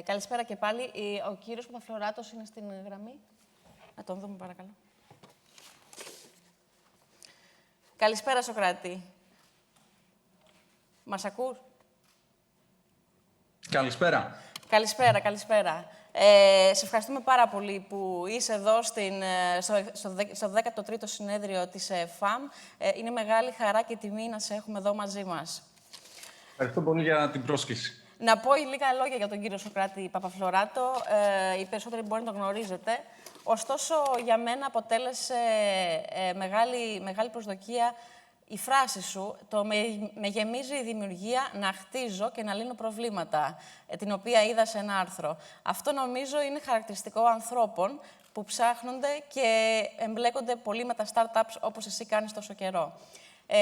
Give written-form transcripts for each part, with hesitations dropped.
Καλησπέρα και πάλι. Ο κύριος Παπαφλωράτος είναι στην γραμμή. Να τον δούμε, παρακαλώ. Καλησπέρα, Σωκράτη. Μας ακούς? Καλησπέρα. Καλησπέρα. Σε ευχαριστούμε πάρα πολύ που είσαι εδώ στο 13ο συνέδριο της ΦΑΜ. Είναι μεγάλη χαρά και τιμή να σε έχουμε εδώ μαζί μας. Ευχαριστώ πολύ για την πρόσκληση. Να πω λίγα λόγια για τον κύριο Σωκράτη Παπαφλωράτο. Οι περισσότεροι μπορεί να τον γνωρίζετε. Ωστόσο, για μένα αποτέλεσε μεγάλη προσδοκία η φράση σου, το «με γεμίζει η δημιουργία να χτίζω και να λύνω προβλήματα», την οποία είδα σε ένα άρθρο. Αυτό νομίζω είναι χαρακτηριστικό ανθρώπων που ψάχνονται και εμπλέκονται πολύ με τα startups όπως εσύ κάνεις τόσο καιρό.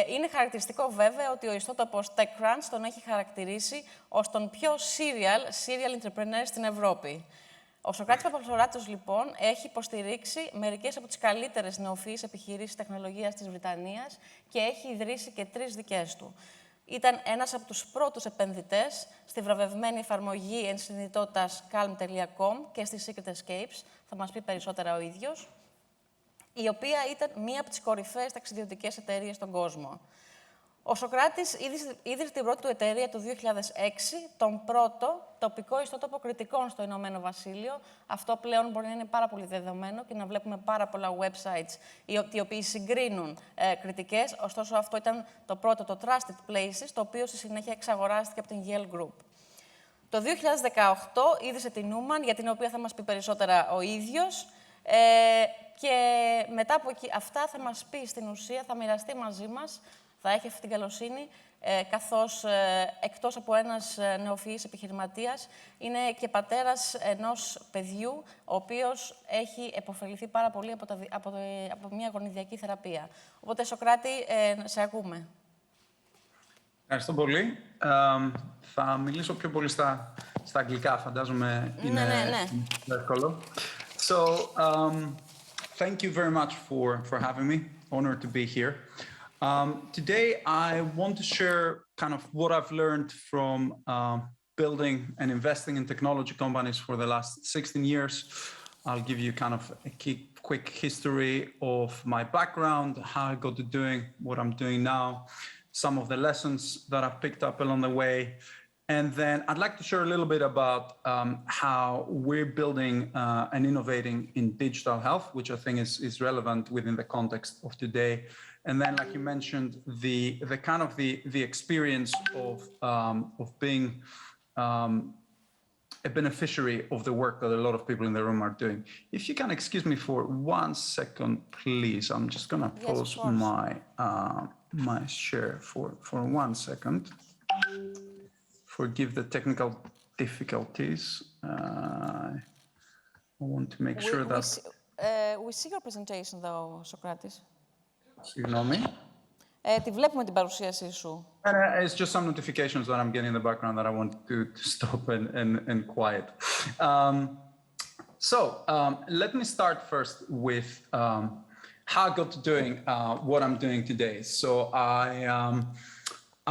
Είναι χαρακτηριστικό βέβαια ότι ο ιστότοπος TechCrunch τον έχει χαρακτηρίσει ως τον πιο serial entrepreneur στην Ευρώπη. Ο Σωκράτης Παπαφλωράτος, λοιπόν, έχει υποστηρίξει μερικές από τις καλύτερες νεοφυείς επιχειρήσεις τεχνολογίας της Βρυτανίας και έχει ιδρύσει και 3 δικές του. Ήταν ένας από τους πρώτους επενδυτές στη βραβευμένη εφαρμογή ενσυνειδητότητας calm.com και στη Secret Escapes, θα μας πει περισσότερα ο ίδιος, η οποία ήταν μία από τις κορυφαίες ταξιδιωτικές εταιρείες στον κόσμο. Ο Σωκράτης ίδρυσε την πρώτη του εταιρεία το 2006, τον πρώτο τοπικό ιστότοπο κριτικών στο Ηνωμένο Βασίλειο. Αυτό πλέον μπορεί να είναι πάρα πολύ δεδομένο και να βλέπουμε πάρα πολλά websites οι οποίοι συγκρίνουν κριτικές. Ωστόσο, αυτό ήταν το πρώτο, το Trusted Places, το οποίο στη συνέχεια εξαγοράστηκε από την Yale Group. Το 2018 ίδρυσε την Newman, για την οποία θα μας πει περισσότερα ο ίδιος. Και μετά από αυτά θα μας πει στην ουσία, θα μοιραστεί μαζί μας, θα έχει αυτή την καλοσύνη, καθώς εκτός από ένας νεοφυής επιχειρηματίας, είναι και πατέρας ενός παιδιού, ο οποίος έχει επωφεληθεί πάρα πολύ από μια γονιδιακή θεραπεία. Οπότε, Σωκράτη, σε ακούμε. Ευχαριστώ πολύ. Θα μιλήσω πιο πολύ στα αγγλικά, φαντάζομαι είναι εύκολο. So, thank you very much for having me. Honored to be here. Today, I want to share kind of what I've learned from building and investing in technology companies for the last 16 years. I'll give you kind of a quick history of my background, how I got to doing what I'm doing now, some of the lessons that I've picked up along the way. And then I'd like to share a little bit about how we're building and innovating in digital health, which I think is relevant within the context of today. And then, like you mentioned, the kind of the experience of being a beneficiary of the work that a lot of people in the room are doing. If you can excuse me for 1 second, please. I'm just gonna pause my share for 1 second. Forgive the technical difficulties. I want to make sure that... We see your presentation, though, Socrates. Συγγνώμη. Τη βλέπουμε την παρουσίασή σου. It's just some notifications that I'm getting in the background that I want to stop and quiet. Let me start first with how I got to doing what I'm doing today. So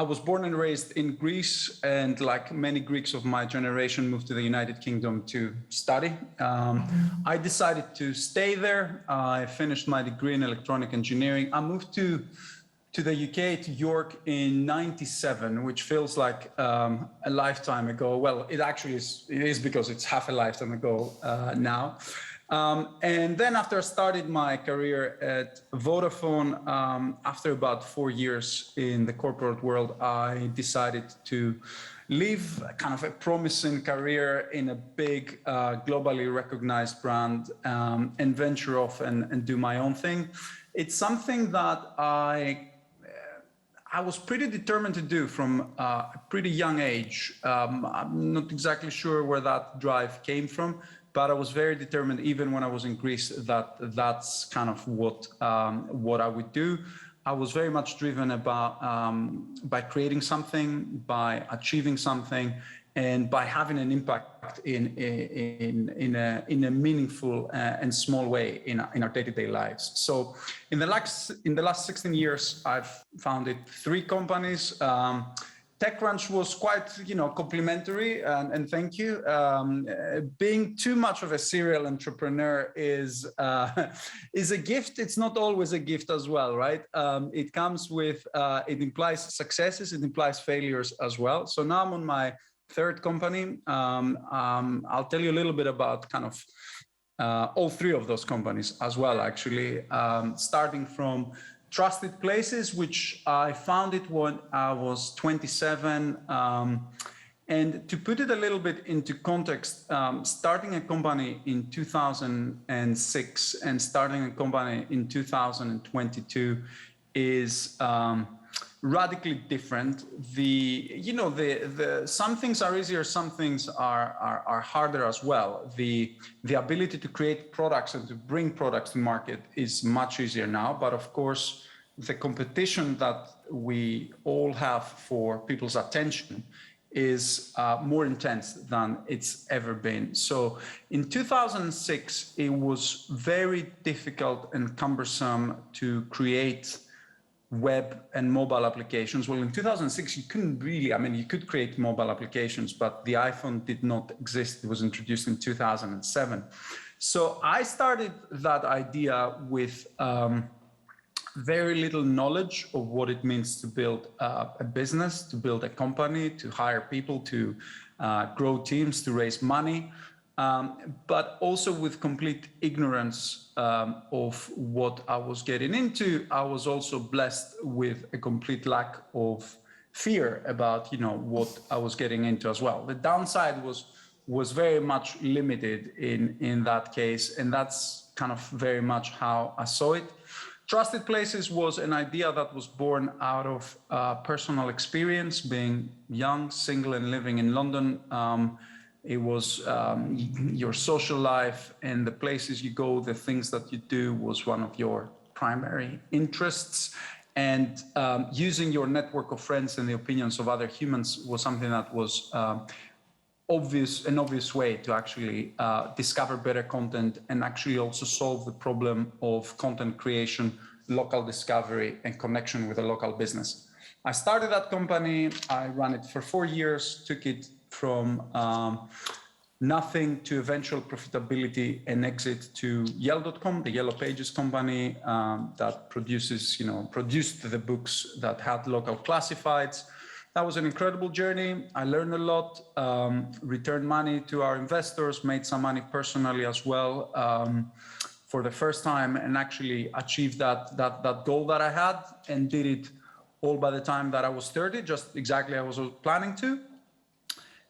I was born and raised in Greece, and like many Greeks of my generation, moved to the United Kingdom to study. I decided to stay there. I finished my degree in electronic engineering. I moved to the UK, to York in '97, which feels like a lifetime ago. Well, it actually is because it's half a lifetime ago now. And then after I started my career at Vodafone, after about 4 years in the corporate world, I decided to leave kind of a promising career in a big, globally recognized brand and venture off and do my own thing. It's something that I was pretty determined to do from a pretty young age. I'm not exactly sure where that drive came from, but I was very determined, even when I was in Greece, that that's kind of what I would do. I was very much driven about by creating something, by achieving something, and by having an impact in a meaningful and small way in our day-to-day lives. So in the last 16 years, I've founded 3 companies. TechCrunch was quite, complimentary, and thank you. Being too much of a serial entrepreneur is a gift. It's not always a gift as well, right? It comes with, it implies successes, it implies failures as well. So now I'm on my third company. I'll tell you a little bit about kind of all three of those companies as well, actually, starting from Trusted Places, which I founded when I was 27. And to put it a little bit into context, starting a company in 2006 and starting a company in 2022 is radically different. Some things are easier, some things are harder as well. The ability to create products and to bring products to market is much easier now, but of course, the competition that we all have for people's attention is more intense than it's ever been. So in 2006, it was very difficult and cumbersome to create web and mobile applications. Well, in 2006, you couldn't really, you could create mobile applications, but the iPhone did not exist. It was introduced in 2007. So I started that idea with very little knowledge of what it means to build a business, to build a company, to hire people, to grow teams, to raise money. But also with complete ignorance of what I was getting into. I was also blessed with a complete lack of fear about, what I was getting into as well. The downside was very much limited in that case, and that's kind of very much how I saw it. Trusted Places was an idea that was born out of personal experience, being young, single, and living in London. It was your social life and the places you go, the things that you do was one of your primary interests. And using your network of friends and the opinions of other humans was something that was an obvious way to actually discover better content and actually also solve the problem of content creation, local discovery, and connection with a local business. I started that company. I ran it for 4 years, took it from nothing to eventual profitability and exit to Yell.com, the Yellow Pages company that produced the books that had local classifieds. That was an incredible journey. I learned a lot, returned money to our investors, made some money personally as well for the first time, and actually achieved that goal that I had, and did it all by the time that I was 30, just exactly I was planning to.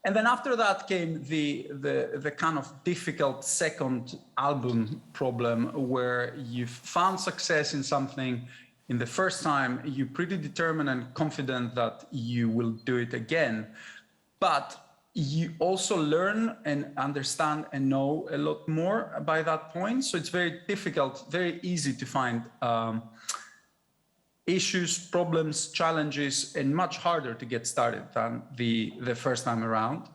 And then after that came the kind of difficult second album problem, where you've found success in something in the first time, you're pretty determined and confident that you will do it again. But you also learn and understand and know a lot more by that point. So it's very difficult, very easy to find issues, problems, challenges, and much harder to get started than the first time around.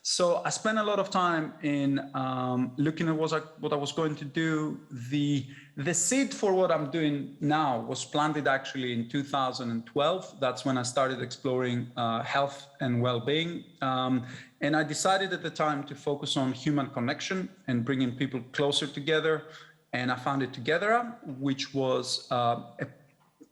So I spent a lot of time in looking at what I was going to do. The seed for what I'm doing now was planted actually in 2012. That's when I started exploring health and well-being. And I decided at the time to focus on human connection and bringing people closer together. And I founded Together, which was a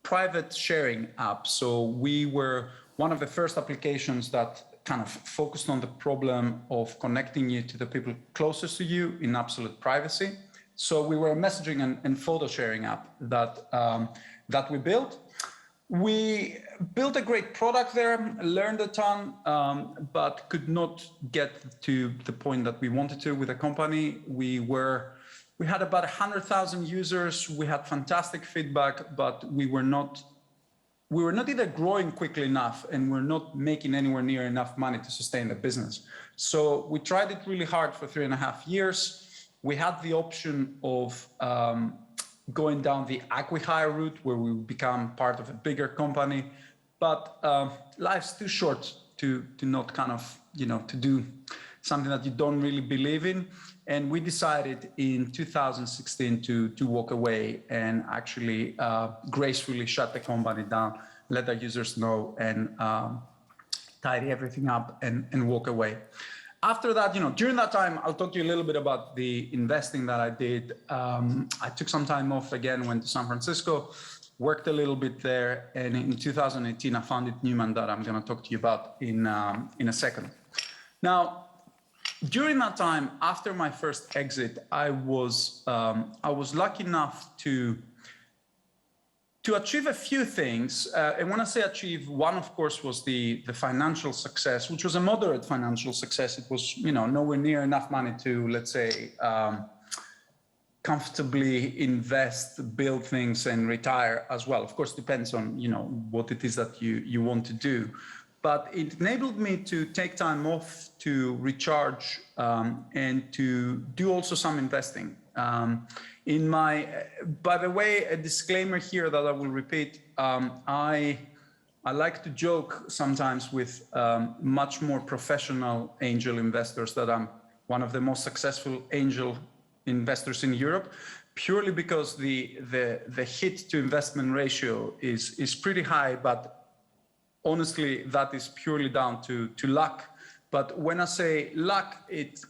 private sharing app. So we were one of the first applications that kind of focused on the problem of connecting you to the people closest to you in absolute privacy. So we were a messaging and photo sharing app that we built. We built a great product there, learned a ton, but could not get to the point that we wanted to with the company. We had about 100,000 users. We had fantastic feedback, but we were not either growing quickly enough, and we're not making anywhere near enough money to sustain the business. So we tried it really hard for 3.5 years. We had the option of going down the acqui-hire route, where we would become part of a bigger company, but life's too short to not kind of, to do something that you don't really believe in. And we decided in 2016 to walk away and actually gracefully shut the company down, let our users know, and tidy everything up and walk away. After that, during that time, I'll talk to you a little bit about the investing that I did. I took some time off again, went to San Francisco, worked a little bit there. And in 2018, I founded Newman that I'm going to talk to you about in a second. Now, during that time, after my first exit, I was lucky enough to achieve a few things. And when I say achieve, one, of course, was the financial success, which was a moderate financial success. It was, nowhere near enough money to, let's say, comfortably invest, build things, and retire as well. Of course, depends on, what it is that you want to do. But it enabled me to take time off to recharge and to do also some investing. By the way, a disclaimer here that I will repeat, I like to joke sometimes with much more professional angel investors that I'm one of the most successful angel investors in Europe, purely because the hit to investment ratio is pretty high, but honestly, that is purely down to luck. But when I say luck, it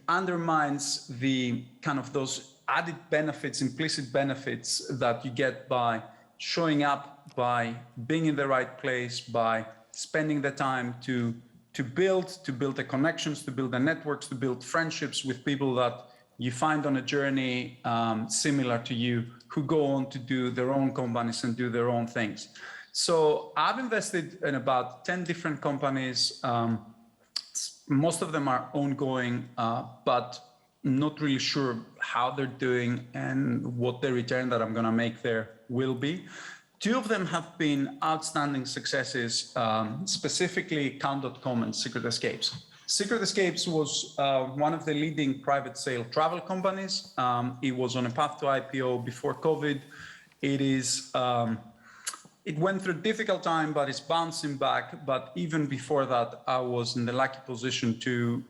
undermines the kind of those added benefits, implicit benefits that you get by showing up, by being in the right place, by spending the time to build the connections, to build the networks, to build friendships with people that you find on a journey similar to you, who go on to do their own companies and do their own things. So I've invested in about 10 different companies. Most of them are ongoing, but not really sure how they're doing and what the return that I'm going to make there will be. Two of them have been outstanding successes, specifically Count.com and Secret Escapes. Secret Escapes was one of the leading private sale travel companies. It was on a path to IPO before COVID. It went through a difficult time, but it's bouncing back. But even before that, I was in the lucky position to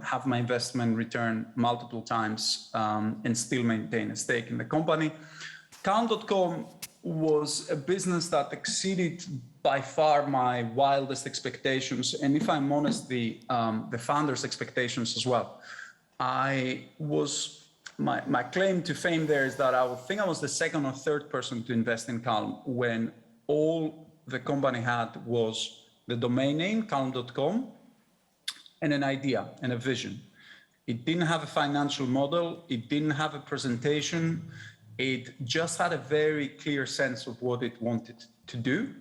have my investment return multiple times and still maintain a stake in the company. Count.com was a business that exceeded by far my wildest expectations, and if I'm honest, the founders' expectations as well. My claim to fame there is that I think I was the second or third person to invest in Calm when all the company had was the domain name, calm.com, and an idea and a vision. It didn't have a financial model. It didn't have a presentation. It just had a very clear sense of what it wanted to do.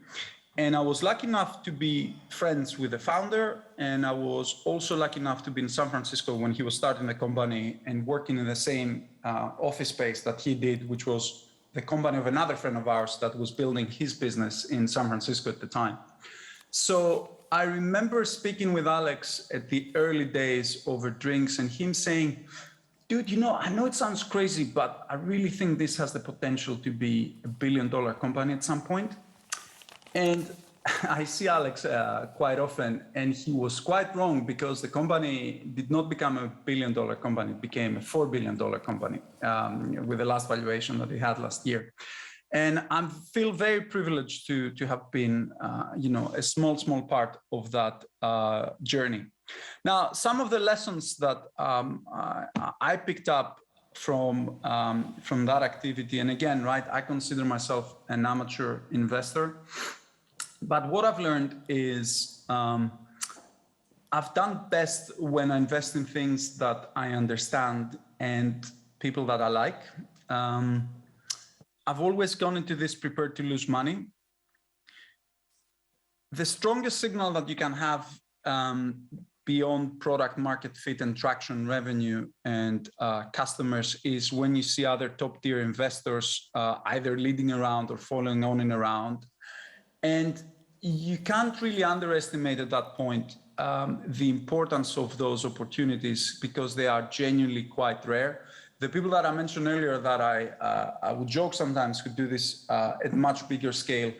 And I was lucky enough to be friends with the founder. And I was also lucky enough to be in San Francisco when he was starting the company and working in the same office space that he did, which was the company of another friend of ours that was building his business in San Francisco at the time. So I remember speaking with Alex at the early days over drinks and him saying, dude, I know it sounds crazy, but I really think this has the potential to be $1 billion company at some point. And I see Alex quite often, and he was quite wrong because the company did not become $1 billion company, it became a $4 billion company with the last valuation that it had last year. And I feel very privileged to have been, a small part of that journey. Now, some of the lessons that I picked up from that activity, and again, right, I consider myself an amateur investor. But what I've learned is I've done best when I invest in things that I understand and people that I like. I've always gone into this prepared to lose money. The strongest signal that you can have beyond product market fit and traction revenue and customers is when you see other top tier investors either leading around or following on and around. And you can't really underestimate at that point the importance of those opportunities because they are genuinely quite rare. The people that I mentioned earlier that I would joke sometimes could do this at much bigger scale,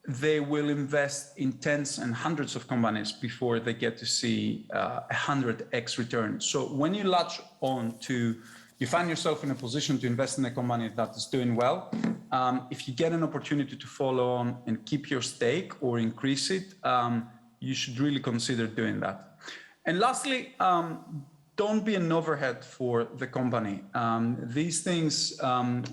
they will invest in tens and hundreds of companies before they get to see 100x return. So when you latch on to, you find yourself in a position to invest in a company that is doing well, if you get an opportunity to follow on and keep your stake or increase it, you should really consider doing that. And lastly, don't be an overhead for the company. These things,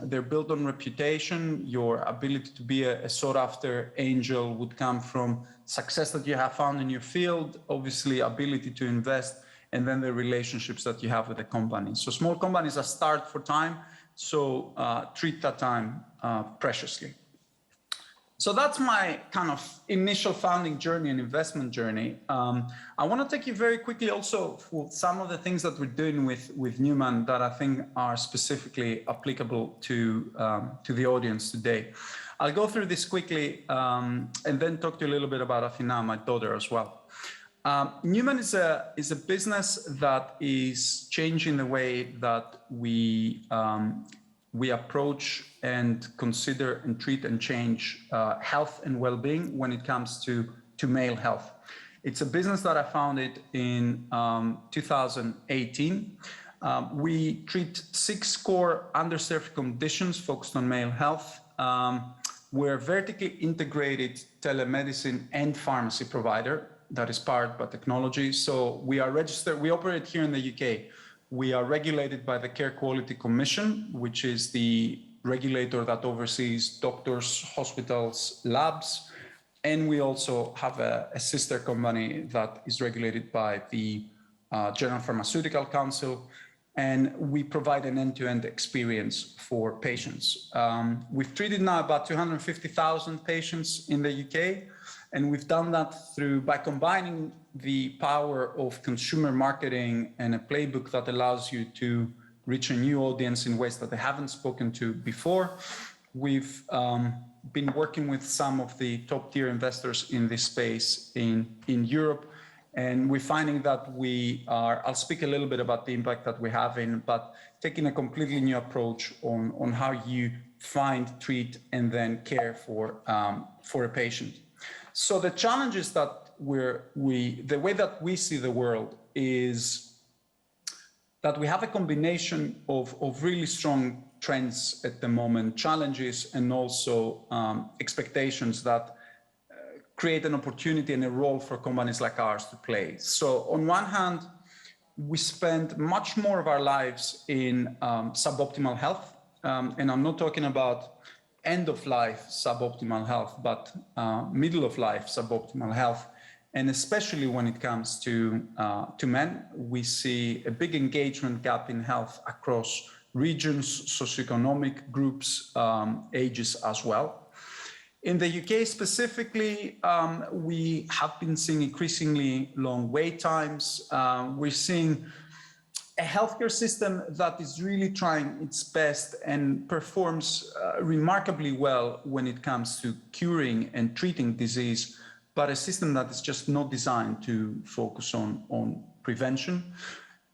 they're built on reputation. Your ability to be a sought-after angel would come from success that you have found in your field, obviously ability to invest, and then the relationships that you have with the company. So small companies are starved for time, so treat that time preciously. So that's my kind of initial founding journey and investment journey. I want to take you very quickly also for some of the things that we're doing with Newman that I think are specifically applicable to the audience today. I'll go through this quickly and then talk to you a little bit about Athina, my daughter, as well. Newman is a business that is changing the way that we approach and consider and treat and change health and well-being when it comes to male health. It's a business that I founded in 2018. We treat 6 core underserved conditions focused on male health. We're a vertically integrated telemedicine and pharmacy provider that is powered by technology. So we are registered, we operate here in the UK. We are regulated by the Care Quality Commission, which is the regulator that oversees doctors, hospitals, labs. And we also have a sister company that is regulated by the General Pharmaceutical Council. And we provide an end-to-end experience for patients. We've treated now about 250,000 patients in the UK. And we've done that by combining the power of consumer marketing and a playbook that allows you to reach a new audience in ways that they haven't spoken to before. We've been working with some of the top tier investors in this space in Europe. And we're finding that I'll speak a little bit about the impact that we're having, but taking a completely new approach on how you find, treat, and then care for a patient. So the challenges that the way that we see the world is that we have a combination of really strong trends at the moment, challenges, and also expectations that create an opportunity and a role for companies like ours to play. So on one hand, we spend much more of our lives in suboptimal health. And I'm not talking about end-of-life suboptimal health, but middle-of-life suboptimal health. And especially when it comes to men, we see a big engagement gap in health across regions, socioeconomic groups, ages as well. In the UK specifically, we have been seeing increasingly long wait times. We're seeing a healthcare system that is really trying its best and performs remarkably well when it comes to curing and treating disease, but a system that is just not designed to focus on prevention.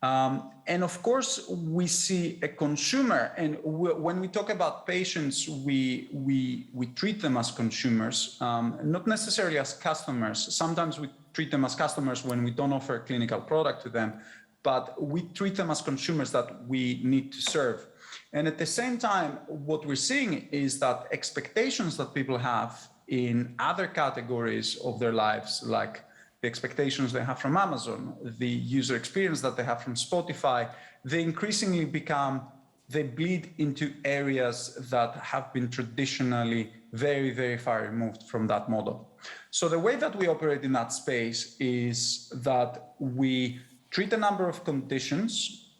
And of course, we see a consumer, and when we talk about patients, we treat them as consumers, not necessarily as customers. Sometimes we treat them as customers when we don't offer a clinical product to them, but we treat them as consumers that we need to serve. And at the same time, what we're seeing is that expectations that people have in other categories of their lives, like the expectations they have from Amazon, the user experience that they have from Spotify, they increasingly they bleed into areas that have been traditionally very, very far removed from that model. So the way that we operate in that space is that we treat a number of conditions.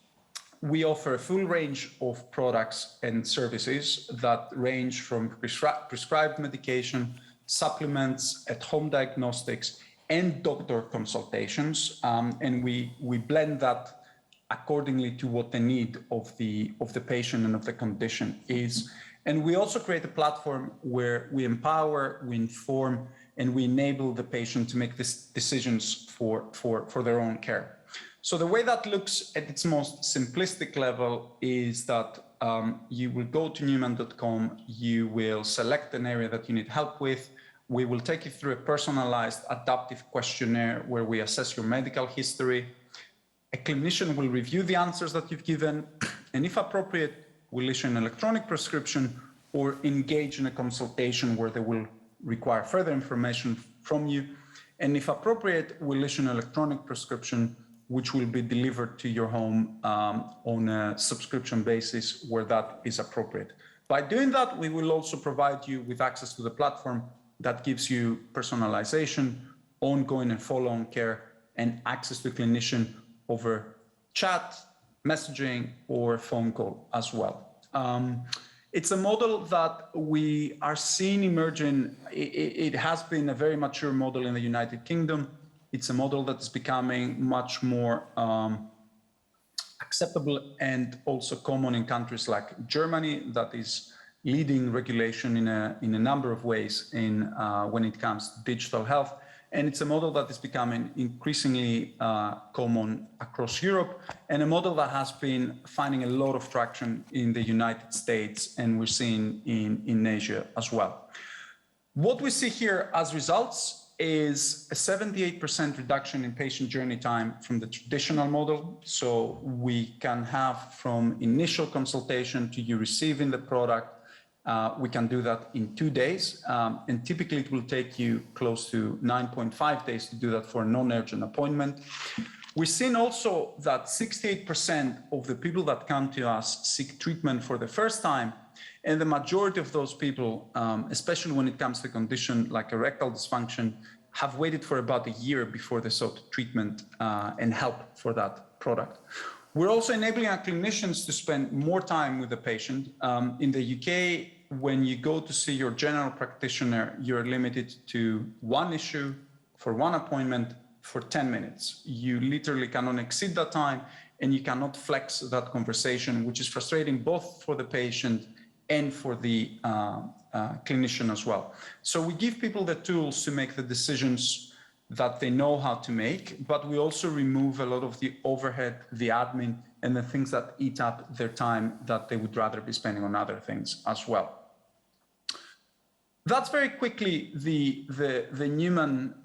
We offer a full range of products and services that range from prescribed medication, supplements, at-home diagnostics, and doctor consultations. And we blend that accordingly to what the need of the patient and of the condition is. And we also create a platform where we empower, we inform, and we enable the patient to make these decisions for their own care. So the way that looks at its most simplistic level is that you will go to newman.com, you will select an area that you need help with. We will take you through a personalized adaptive questionnaire where we assess your medical history. A clinician will review the answers that you've given, and if appropriate, will issue an electronic prescription or engage in a consultation where they will require further information from you. and if appropriate, we'll issue an electronic prescription which will be delivered to your home on a subscription basis where that is appropriate. By doing that, we will also provide you with access to the platform that gives you personalization, ongoing and follow-on care, and access to a clinician over chat, messaging, or phone call as well. It's a model that we are seeing emerging. It has been a very mature model in the United Kingdom. It's a model that is becoming much more acceptable and also common in countries like Germany, that is leading regulation in a number of ways when it comes to digital health. And it's a model that is becoming increasingly common across Europe, and a model that has been finding a lot of traction in the United States, and we're seeing in Asia as well. What we see here as results is a 78% reduction in patient journey time from the traditional model. So we can have from initial consultation to you receiving the product, we can do that in 2 days, and typically it will take you close to 9.5 days to do that for a non-urgent appointment. We've seen also that 68% of the people that come to us seek treatment for the first time, and the majority of those people, especially when it comes to a condition like erectile dysfunction, have waited for about a year before they sought treatment and help for that product. We're also enabling our clinicians to spend more time with the patient. In the UK, when you go to see your general practitioner, you're limited to one issue for one appointment for 10 minutes. You literally cannot exceed that time, and you cannot flex that conversation, which is frustrating both for the patient and for the clinician as well. So we give people the tools to make the decisions that they know how to make, but we also remove a lot of the overhead, the admin, and the things that eat up their time that they would rather be spending on other things as well. That's very quickly the Newman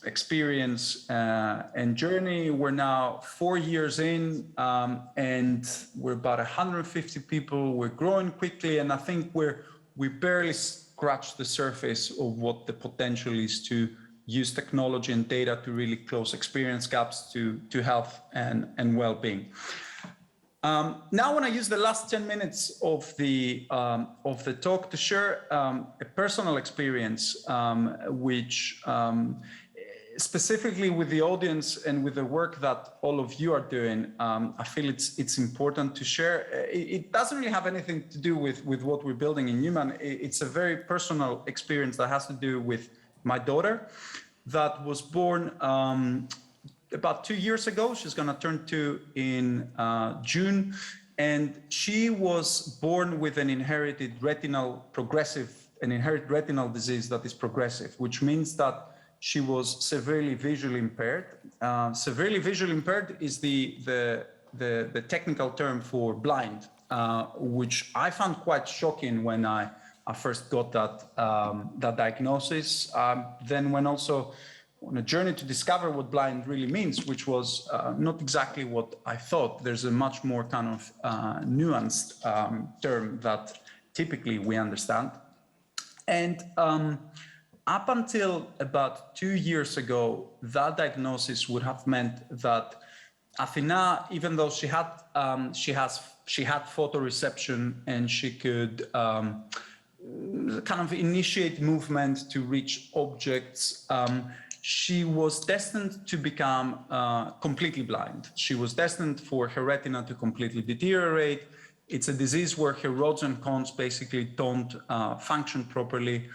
experience and journey. We're now 4 years in, and we're about 150 people. We're growing quickly, and I think we barely scratched the surface of what the potential is to use technology and data to really close experience gaps to health and well-being. Now I want to use the last 10 minutes of the talk to share a personal experience, which specifically with the audience and with the work that all of you are doing, I feel it's important to share. It doesn't really have anything to do with what we're building in Newman. It's a very personal experience that has to do with my daughter that was born about 2 years ago. She's going to turn 2 in June, and she was born with an inherited retinal disease that is progressive, which means that she was severely visually impaired. Severely visually impaired is the technical term for blind, which I found quite shocking when I first got that diagnosis. Then when also on a journey to discover what blind really means, which was not exactly what I thought. There's a much more kind of nuanced term that typically we understand. And up until about 2 years ago, that diagnosis would have meant that Athena, even though she had photoreception and she could kind of initiate movement to reach objects, she was destined to become completely blind. She was destined for her retina to completely deteriorate. It's a disease where her rods and cones basically don't function properly.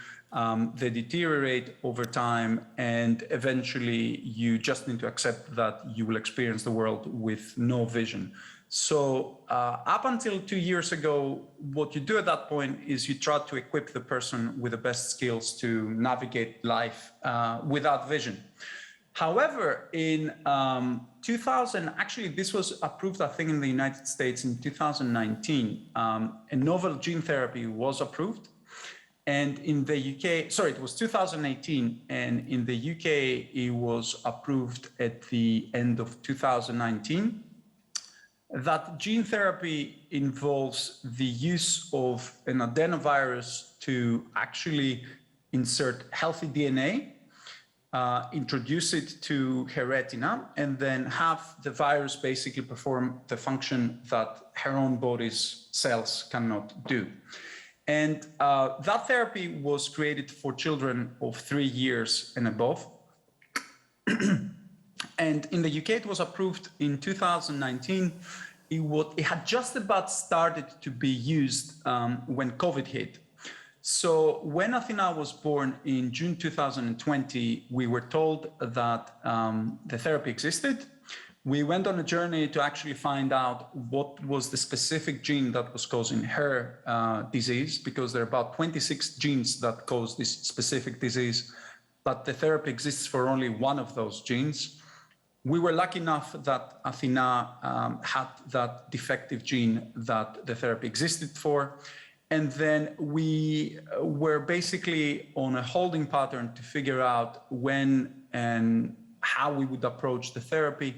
They deteriorate over time, and eventually you just need to accept that you will experience the world with no vision. So up until 2 years ago, what you do at that point is you try to equip the person with the best skills to navigate life without vision. However, in 2000, actually this was approved, I think, in the United States in 2019, a novel gene therapy was approved. And in the UK, sorry, it was 2018, and in the UK, it was approved at the end of 2019. That gene therapy involves the use of an adenovirus to actually insert healthy DNA introduce it to her retina, and then have the virus basically perform the function that her own body's cells cannot do. And that therapy was created for children of 3 years and above. And in the UK, it was approved in 2019. It had just about started to be used when COVID hit. So when Athena was born in June 2020, we were told that the therapy existed. We went on a journey to actually find out what was the specific gene that was causing her disease, because there are about 26 genes that cause this specific disease, but the therapy exists for only one of those genes. We were lucky enough that Athena had that defective gene that the therapy existed for. And then we were basically on a holding pattern to figure out when and how we would approach the therapy,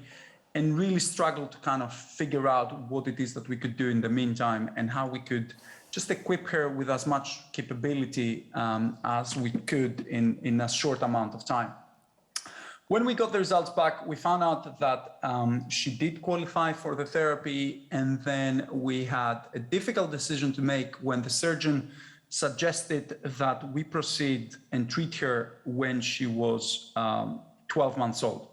and really struggled to kind of figure out what it is that we could do in the meantime and how we could just equip her with as much capability as we could in a short amount of time. When we got the results back, we found out that she did qualify for the therapy, and then we had a difficult decision to make when the surgeon suggested that we proceed and treat her when she was 12 months old.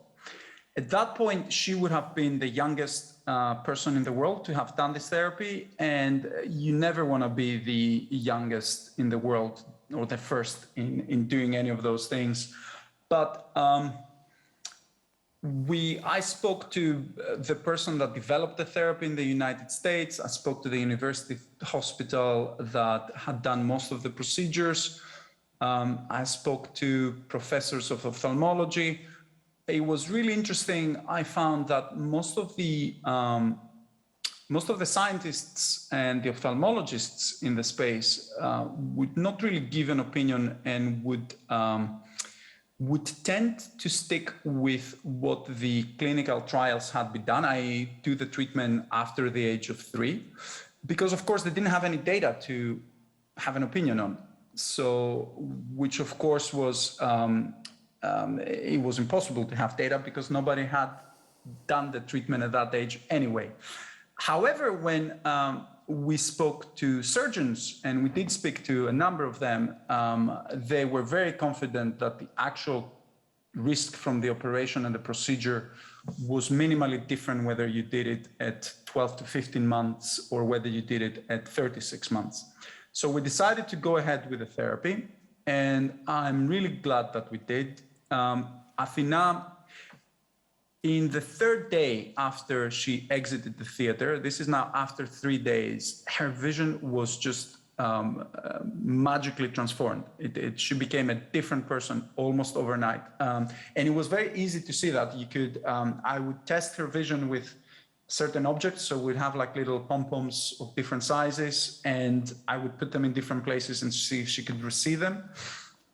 At that point, she would have been the youngest person in the world to have done this therapy, and you never want to be the youngest in the world or the first in doing any of those things. But I spoke to the person that developed the therapy in the United States. I spoke to the university hospital that had done most of the procedures. I spoke to professors of ophthalmology. It was really interesting. I found that most of the scientists and the ophthalmologists in the space would not really give an opinion and would tend to stick with what the clinical trials had been done. I do the treatment after the age of 3, because of course they didn't have any data to have an opinion on. So, which of course was, it was impossible to have data because nobody had done the treatment at that age anyway. However, when we spoke to surgeons, and we did speak to a number of them, they were very confident that the actual risk from the operation and the procedure was minimally different whether you did it at 12 to 15 months or whether you did it at 36 months. So we decided to go ahead with the therapy, and I'm really glad that we did. Athena, in the 3rd day after she exited the theater, this is now after 3 days, her vision was just magically transformed. She became a different person almost overnight. And it was very easy to see that. You could, I would test her vision with certain objects. So we'd have like little pom-poms of different sizes, and I would put them in different places and see if she could see them.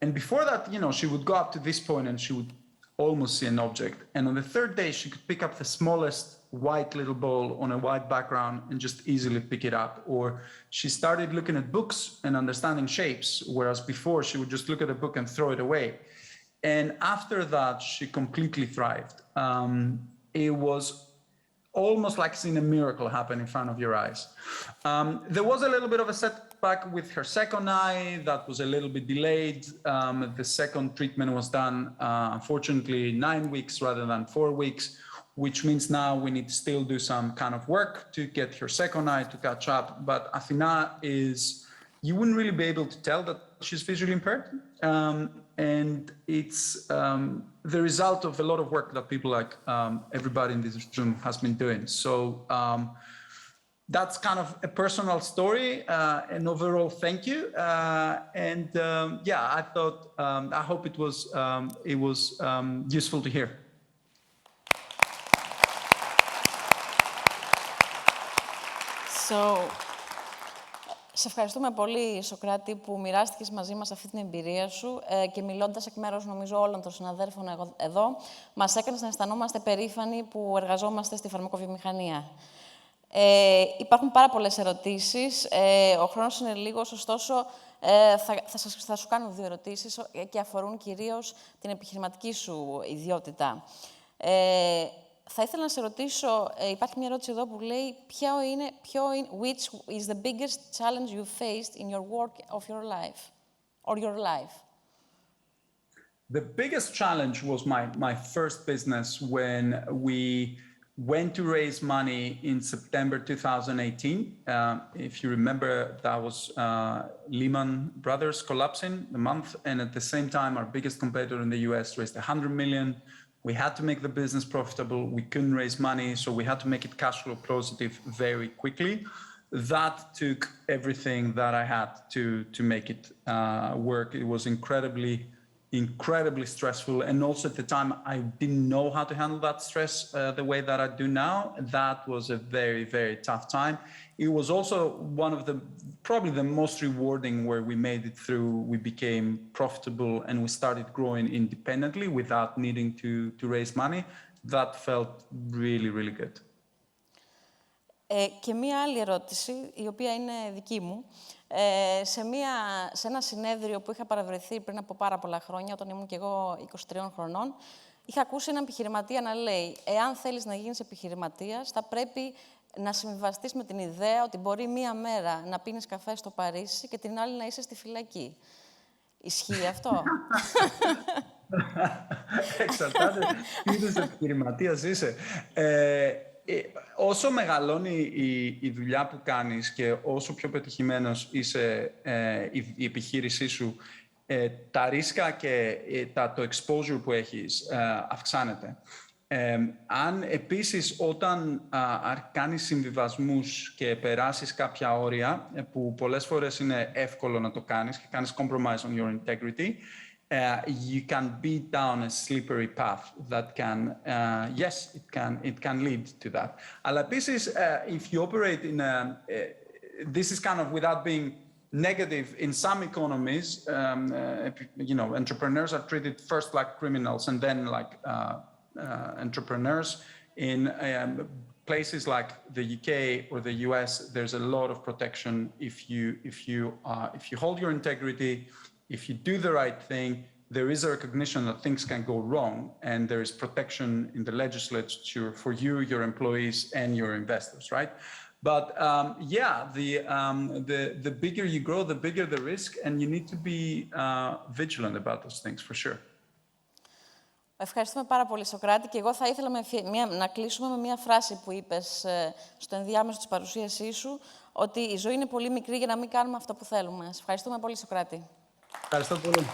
And before that, you know, she would go up to this point and she would almost see an object. And on the 3rd day, she could pick up the smallest white little ball on a white background and just easily pick it up. Or she started looking at books and understanding shapes, whereas before she would just look at a book and throw it away. And after that, she completely thrived. It was almost like seeing a miracle happen in front of your eyes. There was a little bit of a setback with her second eye that was a little bit delayed. The second treatment was done, unfortunately, 9 weeks rather than 4 weeks, which means now we need to still do some kind of work to get her second eye to catch up. But Athena is, you wouldn't really be able to tell that she's visually impaired. And it's the result of a lot of work that people like everybody in this room has been doing. So that's kind of a personal story, and overall thank you. Yeah, I thought, I hope it was useful to hear. So, σε ευχαριστούμε πολύ, Σωκράτη, που μοιράστηκες μαζί μας αυτή την εμπειρία σου και μιλώντας εκ μέρους, νομίζω, όλων των συναδέλφων εδώ, μας έκανες να αισθανόμαστε περήφανοι που εργαζόμαστε στη φαρμακοβιομηχανία. Υπάρχουν πάρα πολλές ερωτήσεις. Ο χρόνος είναι λίγος, ωστόσο, Θα σου κάνω 2 ερωτήσεις και αφορούν κυρίως την επιχειρηματική σου ιδιότητα. Θα ήθελα να σε ρωτήσω, υπάρχει μια ερώτηση εδώ που λέει which is the biggest challenge you faced in your work of your life, or your life? The biggest challenge was my first business when we went to raise money in September 2018. If you remember, that was Lehman Brothers collapsing the month, and at the same time, our biggest competitor in the US raised 100 million. We had to make the business profitable. We couldn't raise money, so we had to make it cash flow positive very quickly. That took everything that I had to make it work. It was incredibly stressful, and also at the time I didn't know how to handle that stress the way that I do now. That was a very tough time. It was also one of the probably the most rewarding, where we made it through, we became profitable, and we started growing independently without needing to raise money. That felt really good. Και μία άλλη ερώτηση, η οποία είναι δική μου. Σε ένα συνέδριο που είχα παραβρεθεί πριν από πάρα πολλά χρόνια, όταν ήμουν και εγώ 23 χρονών, είχα ακούσει έναν επιχειρηματία να λέει: εάν θέλεις να γίνεις επιχειρηματίας, θα πρέπει να συμβιβαστείς με την ιδέα ότι μπορεί μία μέρα να πίνεις καφέ στο Παρίσι και την άλλη να είσαι στη φυλακή. Ισχύει αυτό? Εξαρτάται τι είδους επιχειρηματίας είσαι. Όσο μεγαλώνει η δουλειά που κάνεις και όσο πιο πετυχημένος είσαι η επιχείρησή σου, τα ρίσκα και το exposure που έχεις αυξάνεται. Αν επίσης όταν κάνεις συμβιβασμούς και περάσεις κάποια όρια, που πολλές φορές είναι εύκολο να το κάνεις και κάνεις compromise on your integrity, you can beat down a slippery path that can, yes, it can lead to that. Αλλά επίσης, if you operate in a, this is kind of without being negative, in some economies, you know, entrepreneurs are treated first like criminals and then like entrepreneurs. In places like the UK or the US, there's a lot of protection if you hold your integrity. If you do the right thing, there is a recognition that things can go wrong, and there is protection in the legislature for you, your employees, and your investors, right? But yeah, the bigger you grow, the bigger the risk, and you need to be vigilant about those things for sure. Ευχαριστούμε πάρα πολύ, Σωκράτη. Και εγώ θα ήθελα να κλείσουμε με μια φράση που είπες στο ενδιάμεσο της παρουσίασής σου, ότι η ζωή είναι πολύ μικρή για να μην κάνουμε αυτό που θέλουμε. Σας ευχαριστούμε πολύ, Σωκράτη. Ευχαριστώ πολύ.